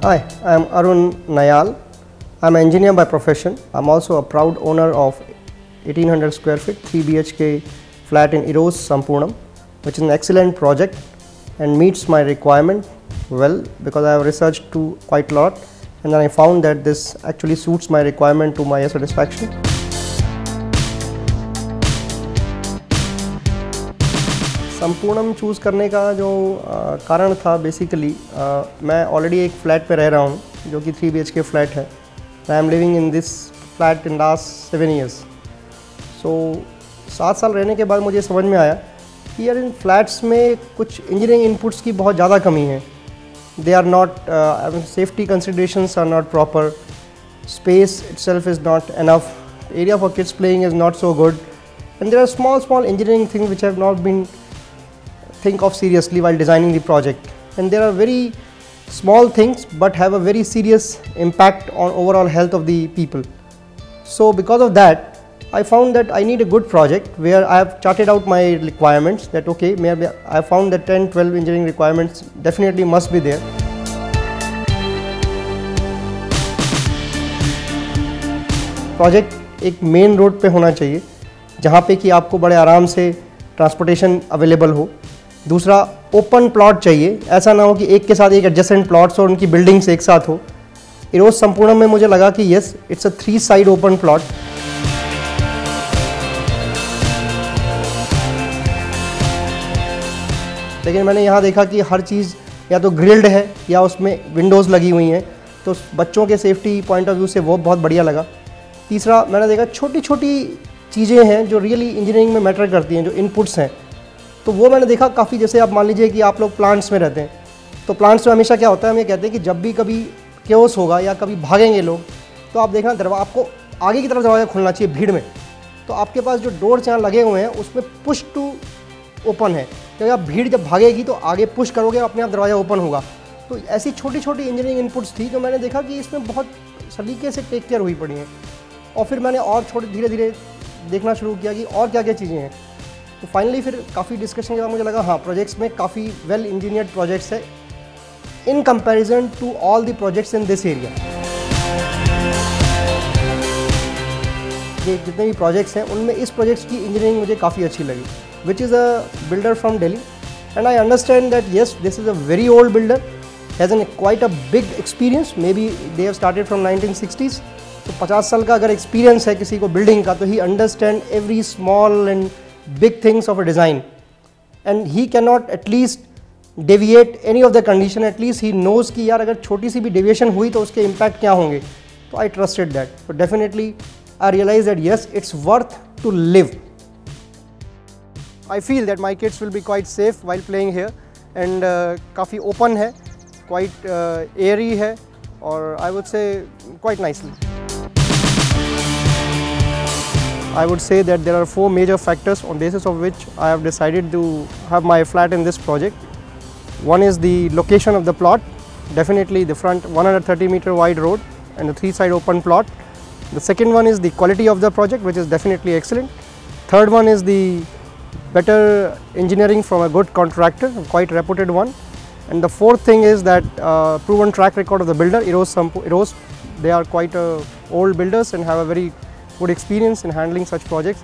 Hi, I am Arun Nayal. I am an engineer by profession. I am also a proud owner of 1800 square feet 3 BHK flat in Eros Sampurnam, which is an excellent project and meets my requirement well, because I have researched quite a lot, and then I found that this actually suits my requirement to my satisfaction. संपूर्णम choose करने का जो कारण था basically, मैं already एक flat पे रह रहा हूँ जो कि 3 BHK फ्लैट है. I am living in this flat in last 7 years. सो 7 साल रहने के बाद मुझे समझ में आया कि यार इन फ्लैट्स में कुछ इंजीनियरिंग इनपुट्स की बहुत ज़्यादा कमी है. They are not, safety considerations are not proper, space itself is not enough, area for kids playing is not so good, and there are small engineering things which have not been think of seriously while designing the project, and there are very small things but have a very serious impact on overall health of the people. So because of that, I found that I need a good project where I have charted out my requirements, that okay, maybe I found that 10-12 engineering requirements definitely must be there. Project एक main road पे होना चाहिए जहाँ पे कि आपको बड़े आराम से ट्रांसपोर्टेशन अवेलेबल हो. दूसरा, ओपन प्लॉट चाहिए, ऐसा ना हो कि एक के साथ एक एडजेसेंट प्लॉट्स और उनकी बिल्डिंग्स एक साथ हो. इरोस संपूर्णम में मुझे लगा कि yes, it's a 3 side open plot. लेकिन मैंने यहाँ देखा कि हर चीज़ या तो ग्रिल्ड है या उसमें विंडोज़ लगी हुई हैं, तो बच्चों के सेफ्टी पॉइंट ऑफ व्यू से वो बहुत बढ़िया लगा. तीसरा, मैंने देखा छोटी छोटी चीज़ें हैं जो रियली इंजीनियरिंग में मैटर करती हैं, जो इनपुट्स हैं, तो वो मैंने देखा काफ़ी. जैसे आप मान लीजिए कि आप लोग प्लांट्स में रहते हैं, तो प्लांट्स में हमेशा क्या होता है, हम ये कहते हैं कि जब भी कभी केओस होगा या कभी भागेंगे लोग, तो आप देखना दरवाजा आपको आगे की तरफ दरवाज़ा खुलना चाहिए भीड़ में. तो आपके पास जो डोर्स यहाँ लगे हुए हैं उसमें पुश टू ओपन है, क्योंकि आप भीड़ जब भागेगी तो आगे पुश करोगे, अपने आप दरवाज़ा ओपन होगा. तो ऐसी छोटी छोटी इंजीनियरिंग इनपुट्स थी जो मैंने देखा कि इसमें बहुत सलीके से टेक केयर हुई पड़ी हैं. और फिर मैंने और धीरे धीरे देखना शुरू किया कि और क्या क्या चीज़ें हैं. तो फाइनली फिर काफ़ी डिस्कशन के बाद मुझे लगा हाँ, प्रोजेक्ट्स में काफ़ी वेल इंजीनियर्ड प्रोजेक्ट्स है in comparison to all the projects in this area. ये जितने भी प्रोजेक्ट्स हैं उनमें इस प्रोजेक्ट्स की इंजीनियरिंग मुझे काफ़ी अच्छी लगी, which is a builder from Delhi, and I understand that yes, this is a very old builder, has an quite a big experience. May be they have started from 1960s. तो 50 साल का अगर experience है किसी को बिल्डिंग का, तो ही understand every small and big things of a design, and he cannot at least deviate any of the condition. At least he knows कि यार अगर छोटी सी भी deviation हुई तो उसके impact क्या होंगे. तो I trusted that. So definitely I realized that yes, it's worth to live. I feel that my kids will be quite safe while playing here, and काफ़ी open है, quite airy है, और I would say quite nicely. I would say that there are 4 major factors on basis of which I have decided to have my flat in this project. One is the location of the plot, definitely the front 130-meter wide road and the 3-side open plot. The second one is the quality of the project, which is definitely excellent. Third one is the better engineering from a good contractor, quite reputed one. And the fourth thing is that proven track record of the builder, Eros. They are quite old builders and have a very good experience in handling such projects.